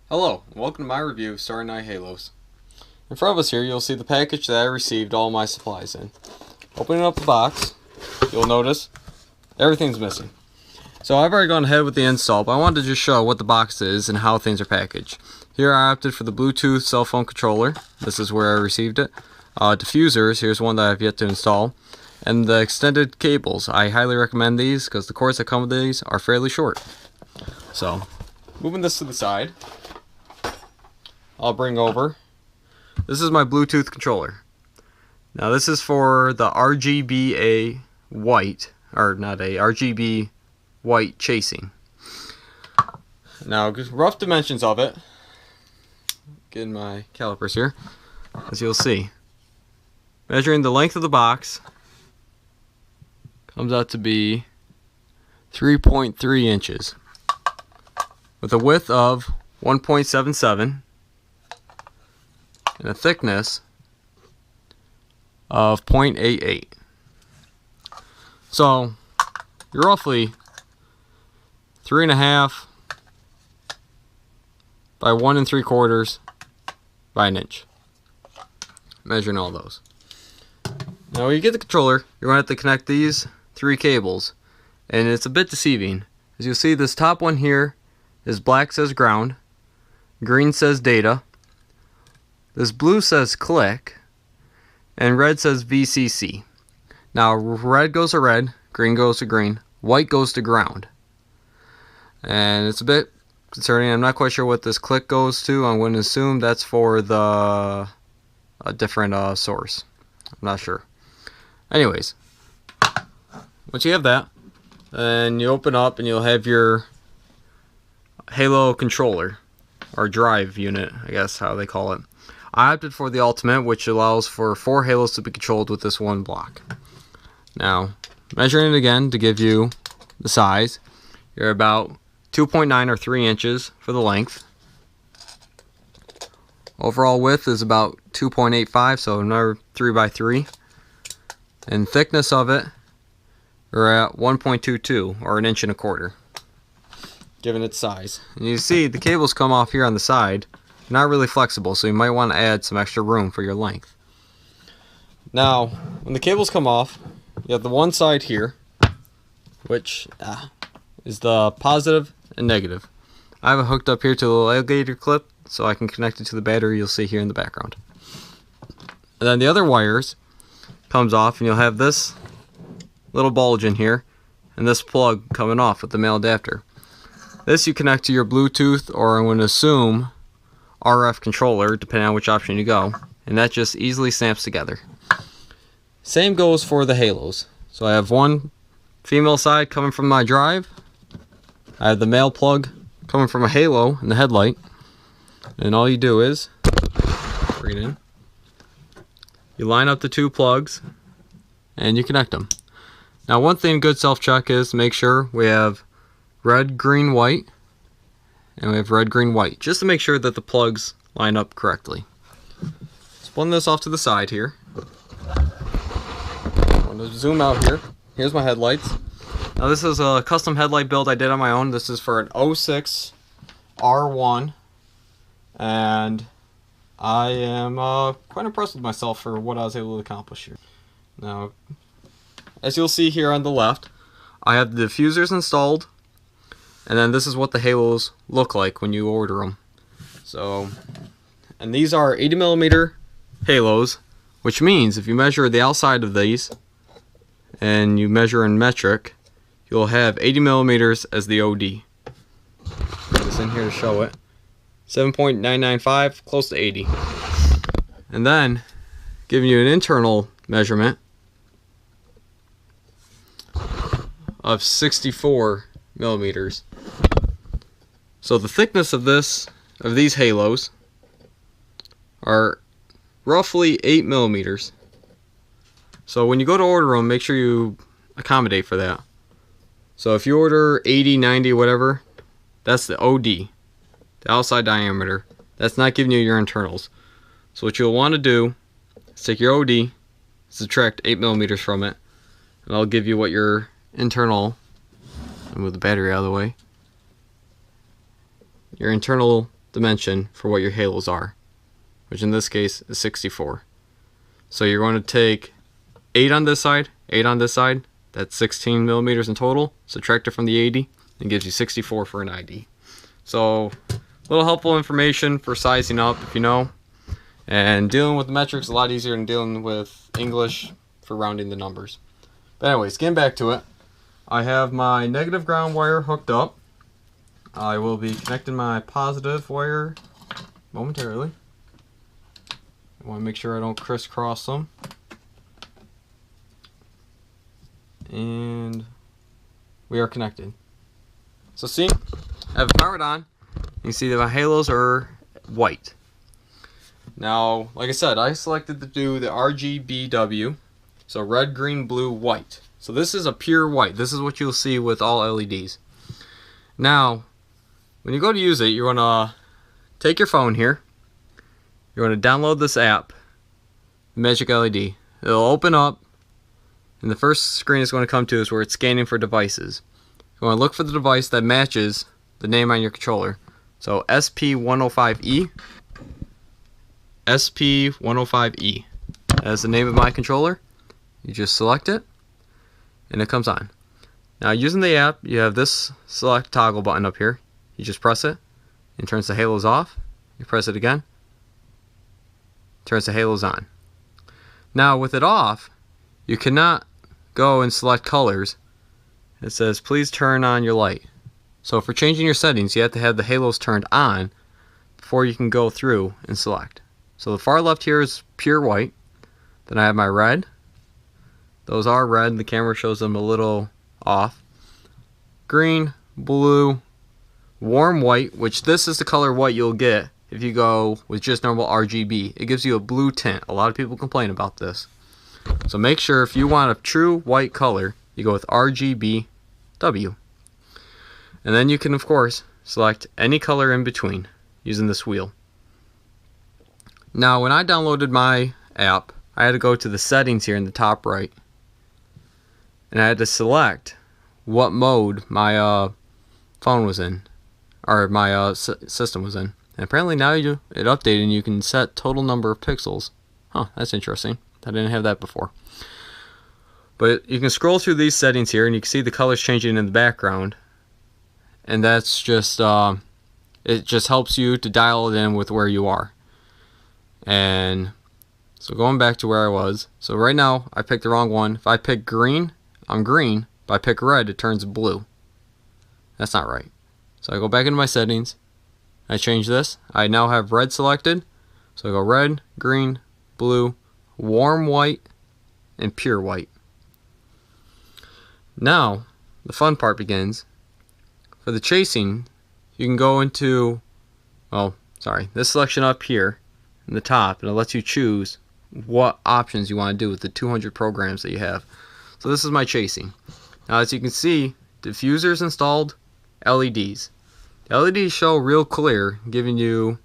Hello, and welcome to my review of Starry Night Halos. In front of us here, you'll see the package that I received all my supplies in. Opening up the box, you'll notice everything's missing. So I've already gone ahead with the install, but I wanted to just show what the box is and how things are packaged. Here I opted for the Bluetooth cell phone controller. This is where I received it. Diffusers, here's one that I've yet to install. And the extended cables. I highly recommend these because the cords that come with these are fairly short. So, moving this to the side, I'll bring over, this is my Bluetooth controller. Now this is for the RGBA white, or not a, RGB white chasing. Now rough dimensions of it, getting my calipers here, as you'll see. Measuring the length of the box, comes out to be 3.3 inches. With a width of 1.77 and a thickness of 0.88. So you're roughly 3.5 by 1 3/4 by an inch. Measuring all those. Now when you get the controller, you're going to have to connect these 3 cables, and it's a bit deceiving. As you'll see, this top one here is black, says ground, green says data, this blue says click, and red says VCC. Now red goes to red, green goes to green, white goes to ground. And it's a bit concerning. I'm not quite sure what this click goes to. I'm going to assume that's for a different source. I'm not sure. Anyways, once you have that, then you open up and you'll have your Halo controller, or drive unit, I guess how they call it. I opted for the Ultimate, which allows for 4 Halos to be controlled with this one block. Now, measuring it again to give you the size, you're about 2.9 or 3 inches for the length. Overall width is about 2.85, so another 3 by 3. And thickness of it, we're at 1.22, or 1 1/4 inches, given its size. And you see the cables come off here on the side. Not really flexible, so you might want to add some extra room for your length. Now, when the cables come off, you have the one side here, which is the positive and negative. I have it hooked up here to the alligator clip, so I can connect it to the battery you'll see here in the background. And then the other wires comes off, and you'll have this little bulge in here, and this plug coming off with the male adapter. This you connect to your Bluetooth, or I'm going to assume RF controller, depending on which option you go, and that just easily snaps together. Same goes for the Halos. So I have one female side coming from my drive, I have the male plug coming from a Halo in the headlight, and all you do is bring it in, you line up the 2 plugs, and you connect them. Now one thing good self-check is make sure we have red, green, white, and we have red, green, white, just to make sure that the plugs line up correctly. Spun this off to the side here. I'm going to zoom out here. Here's my headlights. Now this is a custom headlight build I did on my own. This is for an 06 R1, and I am quite impressed with myself for what I was able to accomplish here. Now, as you'll see here on the left, I have the diffusers installed, and then this is what the Halos look like when you order them. So, and these are 80mm Halos, which means if you measure the outside of these and you measure in metric, you'll have 80mm as the OD. Put this in here to show it. 7.995, close to 80. And then, giving you an internal measurement of 64mm. So the thickness of these Halos are roughly 8mm. So when you go to order them, make sure you accommodate for that. So if you order 80, 90, whatever, that's the OD, the outside diameter. That's not giving you your internals. So what you'll want to do is take your OD, subtract 8mm from it, and I'll give you what your internal, I'll move the battery out of the way, your internal dimension for what your halos are, which in this case is 64. So you're going to take 8 on this side, 8 on this side. That's 16 millimeters in total. Subtract it from the 80 and gives you 64 for an ID. So a little helpful information for sizing up if you know. And dealing with the metrics is a lot easier than dealing with English for rounding the numbers. But anyways, getting back to it, I have my negative ground wire hooked up. I will be connecting my positive wire momentarily. I want to make sure I don't crisscross them. And we are connected. So see, I have it powered on. You can see that my halos are white. Now, like I said, I selected to do the RGBW, so red, green, blue, white. So this is a pure white. This is what you'll see with all LEDs. Now, when you go to use it, you're going to take your phone here. You're going to download this app, Magic LED. It'll open up, and the first screen it's going to come to is where it's scanning for devices. You want to look for the device that matches the name on your controller. So SP105E. SP105E. That's the name of my controller. You just select it, and it comes on. Now, using the app, you have this select toggle button up here. You just press it, and it turns the halos off. You press it again, turns the halos on. Now, with it off, you cannot go and select colors. It says, please turn on your light. So for changing your settings, you have to have the halos turned on before you can go through and select. So the far left here is pure white. Then I have my red. Those are red. The camera shows them a little off. Green, blue, warm white, which this is the color white you'll get if you go with just normal RGB. It gives you a blue tint. A lot of people complain about this. So make sure if you want a true white color, you go with RGBW. And then you can, of course, select any color in between using this wheel. Now, when I downloaded my app, I had to go to the settings here in the top right. And I had to select what mode my phone was in, or my system was in. And apparently now it updated and you can set total number of pixels. Huh, that's interesting. I didn't have that before. But you can scroll through these settings here and you can see the colors changing in the background. And that's just, it just helps you to dial it in with where you are. And so going back to where I was, so right now I picked the wrong one. If I pick green, I'm green. If I pick red, it turns blue. That's not right. So I go back into my settings. I change this. I now have red selected. So I go red, green, blue, warm white, and pure white. Now, the fun part begins. For the chasing, you can go into, this selection up here in the top, and it lets you choose what options you want to do with the 200 programs that you have. So this is my chasing. Now, as you can see, diffusers installed, LEDs. The LEDs show real clear, giving you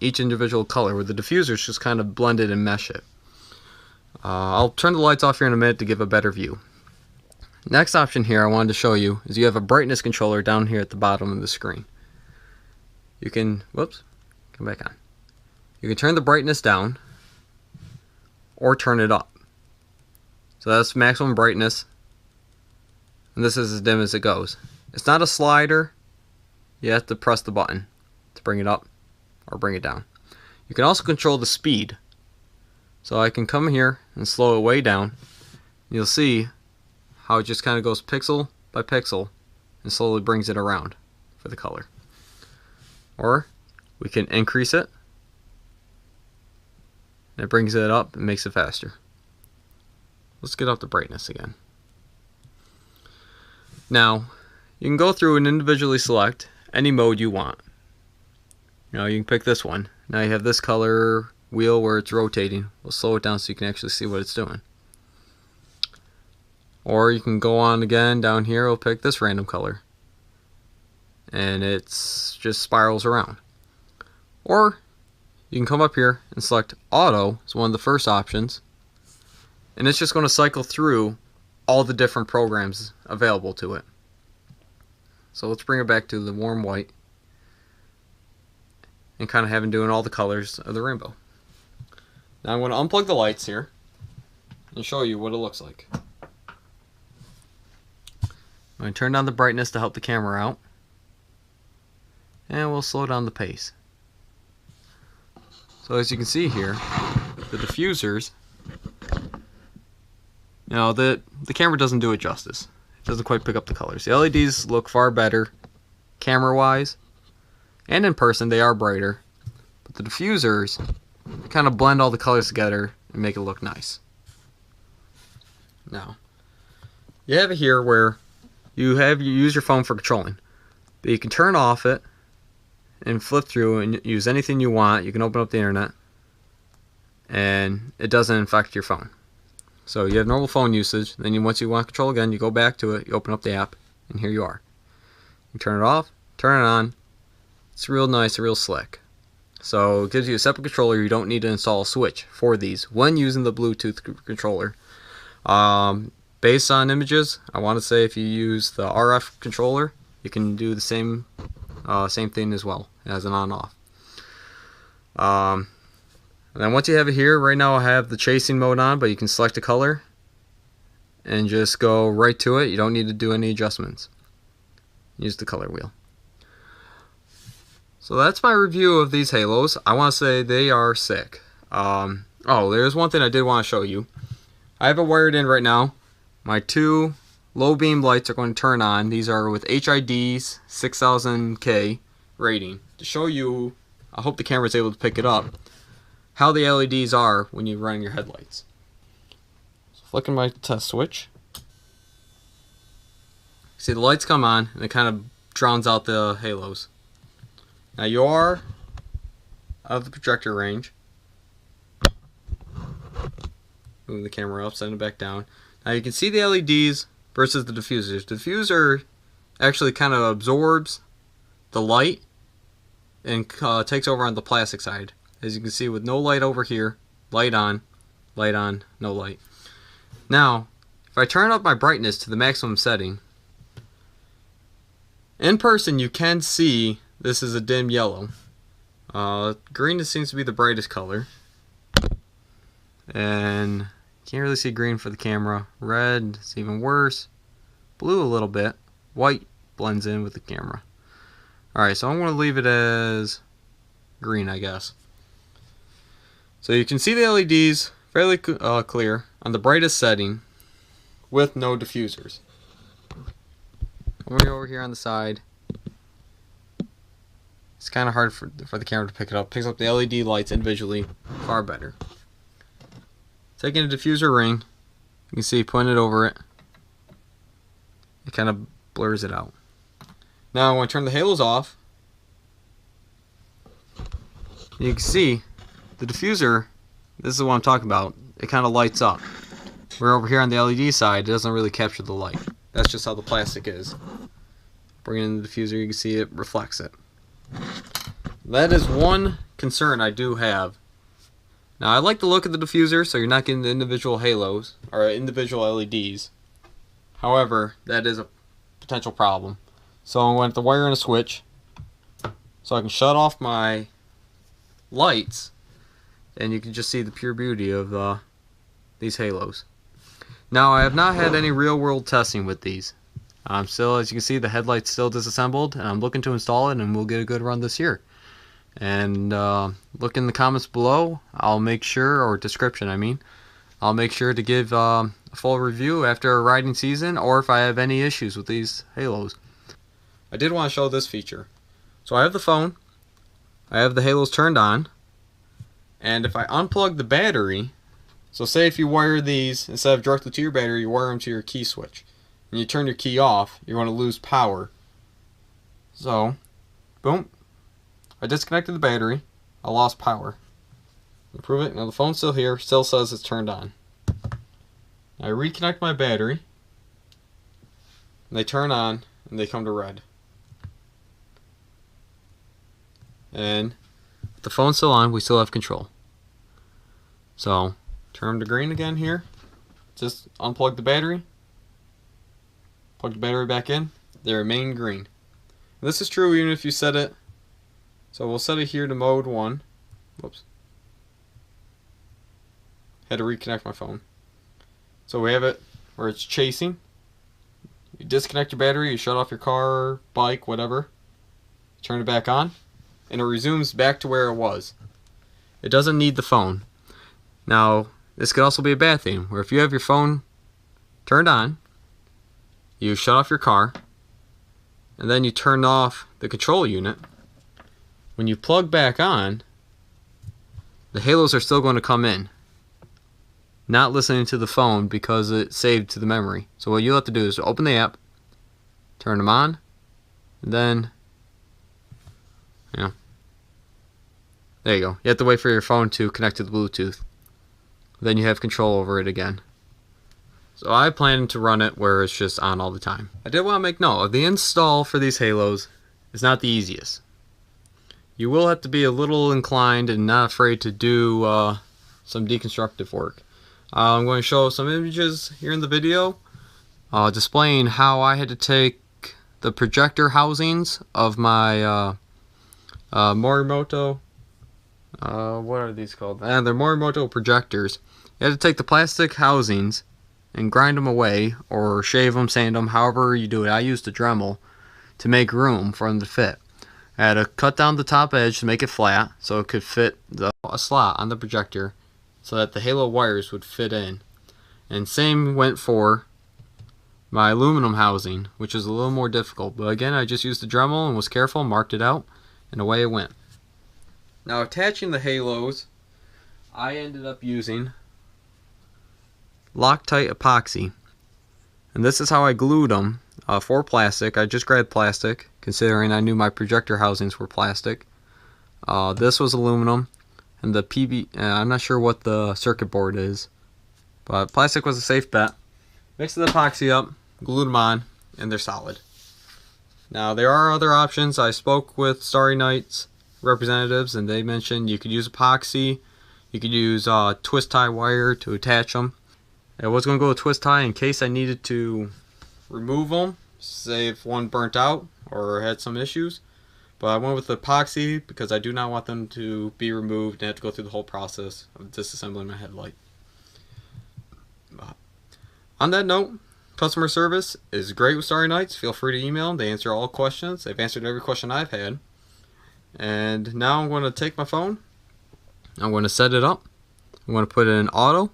each individual color, where the diffusers just kind of blend it and mesh it. I'll turn the lights off here in a minute to give a better view. Next option here I wanted to show you is you have a brightness controller down here at the bottom of the screen. You can, come back on. You can turn the brightness down or turn it up. So that's maximum brightness, and this is as dim as it goes. It's not a slider. You have to press the button to bring it up or bring it down. You can also control the speed. So I can come here and slow it way down. You'll see how it just kind of goes pixel by pixel and slowly brings it around for the color. Or we can increase it. And it brings it up and makes it faster. Let's get up the brightness again. Now, you can go through and individually select any mode you want. You can pick this one. Now you have this color wheel where it's rotating. We'll slow it down so you can actually see what it's doing. Or you can go on again down here. We'll pick this random color. And it's just spirals around. Or you can come up here and select auto. It's one of the first options. And it's just going to cycle through all the different programs available to it. So let's bring it back to the warm white. and kind of having doing all the colors of the rainbow. Now I'm going to unplug the lights here and show you what it looks like. I'm going to turn down the brightness to help the camera out, and we'll slow down the pace. So as you can see here, the diffusers, you know, the camera doesn't do it justice. It doesn't quite pick up the colors. The LEDs look far better camera wise, and in person they are brighter, but the diffusers kind of blend all the colors together and make it look nice. Now you have it here where you use your phone for controlling, but you can turn off it and flip through and use anything you want. You can open up the internet and it doesn't infect your phone. So you have normal phone usage, then once you want control again, you go back to it, you open up the app, and here you are. You turn it off, turn it on. It's real nice, real slick. So it gives you a separate controller. You don't need to install a switch for these when using the Bluetooth controller. Based on images, I want to say if you use the RF controller, you can do the same thing as well as an on-off. And then once you have it here, right now I have the chasing mode on, but you can select a color and just go right to it. You don't need to do any adjustments. Use the color wheel. So that's my review of these halos. I want to say they are sick. Oh, there's one thing I did want to show you. I have it wired in right now. My two low beam lights are going to turn on. These are with HID's 6000K rating. To show you, I hope the camera is able to pick it up, how the LEDs are when you run your headlights. So flicking my test switch. See, the lights come on and it kind of drowns out the halos. Now you are out of the projector range. Move the camera up, send it back down. Now you can see the LEDs versus the diffusers. The diffuser actually kind of absorbs the light and takes over on the plastic side. As you can see, with no light over here, light on, no light. Now, if I turn up my brightness to the maximum setting, in person you can see this is a dim yellow. Green seems to be the brightest color. And can't really see green for the camera. Red is even worse. Blue a little bit. White blends in with the camera. Alright, so I'm going to leave it as green, I guess. So you can see the LEDs fairly clear on the brightest setting with no diffusers. Over here on the side, it's kind of hard for the camera to pick it up. Picks up the LED lights individually far better. Taking a diffuser ring, you can see pointed over it, it kind of blurs it out. Now when I turn the halos off, you can see the diffuser, this is what I'm talking about, it kind of lights up. Where over here on the LED side, it doesn't really capture the light. That's just how the plastic is. Bring in the diffuser, you can see it reflects it. That is one concern I do have. Now I like the look of the diffuser, so you're not getting the individual halos, or individual LEDs. However, that is a potential problem. So I'm going to have to wire in a switch, so I can shut off my lights, and you can just see the pure beauty of these halos. Now I have not had any real world testing with these. Still, as you can see, the headlight's still disassembled, and I'm looking to install it, and we'll get a good run this year. And look in the comments below. I'll make sure, or description I mean, I'll make sure to give a full review after a riding season, or if I have any issues with these halos. I did want to show this feature. So I have the phone, I have the halos turned on, and if I unplug the battery, so say if you wire these, instead of directly to your battery, you wire them to your key switch, and you turn your key off, you're going to lose power. So, boom, I disconnected the battery, I lost power. Prove it. Now the phone's still here, still says it's turned on. I reconnect my battery, and they turn on, and they come to red. And with the phone's still on, we still have control. So, turn them to green again here. Just unplug the battery, plug the battery back in, they remain green. And this is true even if you set it So we'll set it here to mode 1. Whoops. Had to reconnect my phone. So we have it where it's chasing. You disconnect your battery, you shut off your car, bike, whatever. Turn it back on, and it resumes back to where it was. It doesn't need the phone. Now, this could also be a bad thing, where if you have your phone turned on, you shut off your car, and then you turn off the control unit. When you plug back on, the halos are still going to come in, not listening to the phone because it's saved to the memory. So what you'll have to do is open the app, turn them on, and then, there you go. You have to wait for your phone to connect to the Bluetooth. Then you have control over it again. So I plan to run it where it's just on all the time. I did want to make note of the install for these halos is not the easiest. You will have to be a little inclined and not afraid to do some deconstructive work. I'm going to show some images here in the video displaying how I had to take the projector housings of my Morimoto, what are these called? They're Morimoto projectors. You had to take the plastic housings and grind them away, or shave them, sand them, however you do it. I used a Dremel to make room for them to fit. I had to cut down the top edge to make it flat so it could fit a slot on the projector so that the halo wires would fit in. And same went for my aluminum housing, which is a little more difficult. But again, I just used the Dremel and was careful, marked it out, and away it went. Now attaching the halos, I ended up using Loctite epoxy, and this is how I glued them for plastic. I just grabbed plastic, considering I knew my projector housings were plastic. This was aluminum, and the I'm not sure what the circuit board is, but plastic was a safe bet. Mixed the epoxy up, glued them on, and they're solid. Now there are other options. I spoke with Starry Night's representatives, and they mentioned you could use epoxy, you could use twist tie wire to attach them. I was going to go with twist tie in case I needed to remove them, say if one burnt out or had some issues. But I went with epoxy because I do not want them to be removed and have to go through the whole process of disassembling my headlight. On that note, customer service is great with Starry Nights. Feel free to email them. They answer all questions. They've answered every question I've had. And now I'm going to take my phone. I'm going to set it up. I'm going to put it in auto.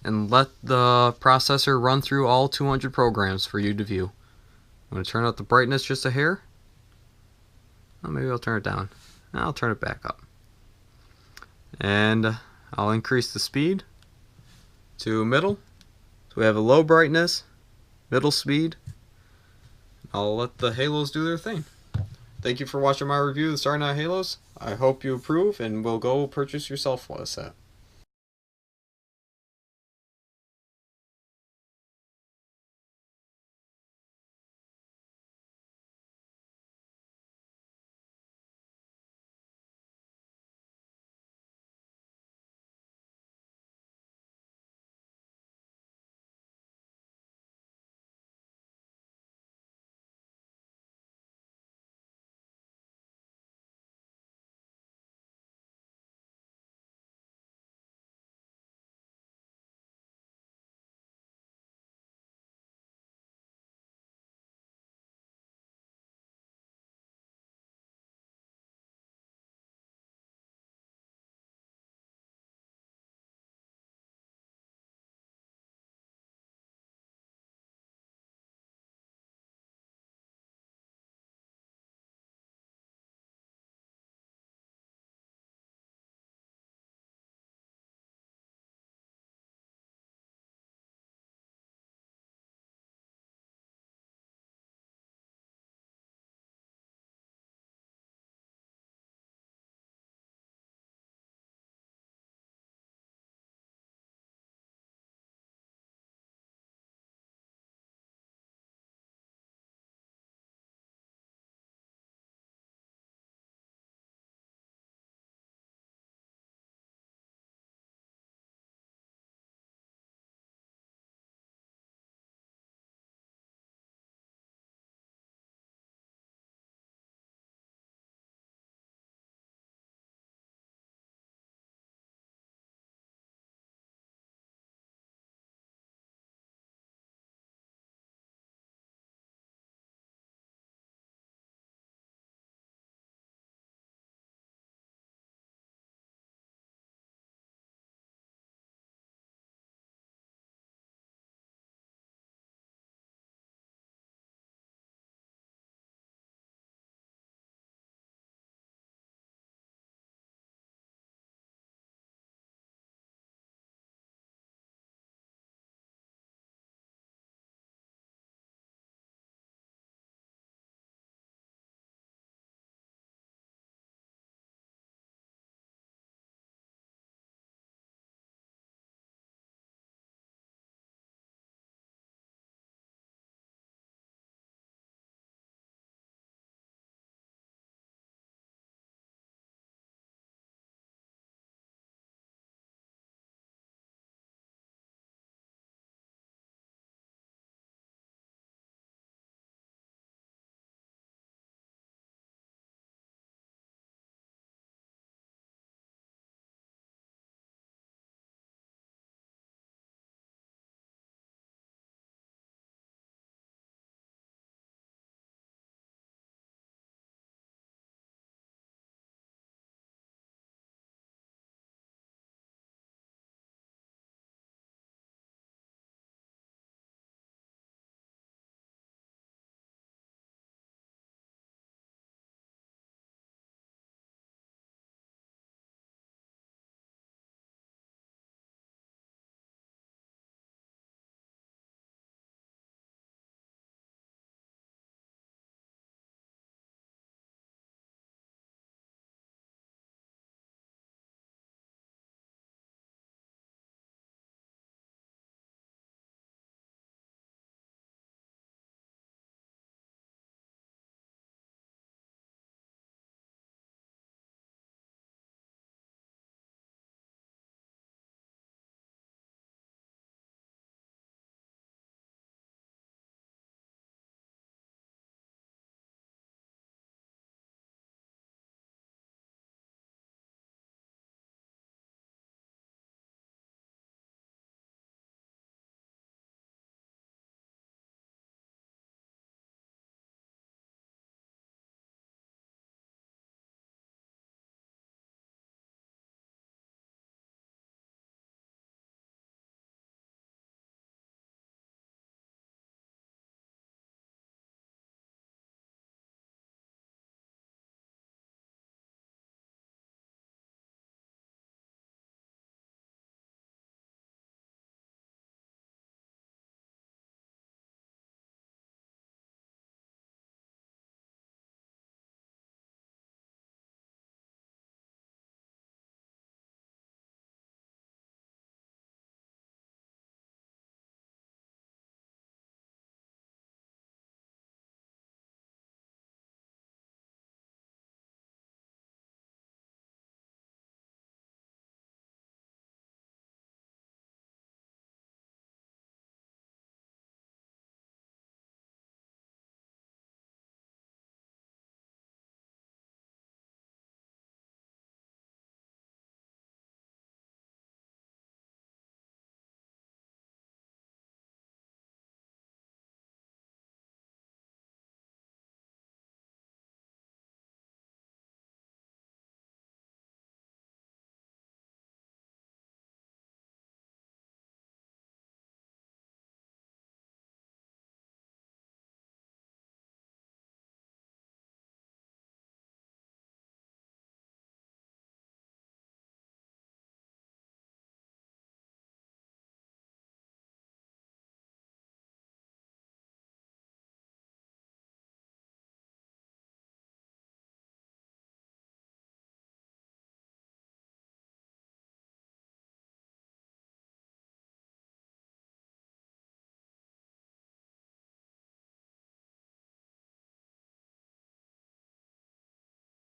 And let the processor run through all 200 programs for you to view. I'm going to turn up the brightness just a hair. Well, maybe I'll turn it down. I'll turn it back up. And I'll increase the speed to middle. So we have a low brightness, middle speed. I'll let the halos do their thing. Thank you for watching my review of the Starry Night Halos. I hope you approve and will go purchase yourself a set.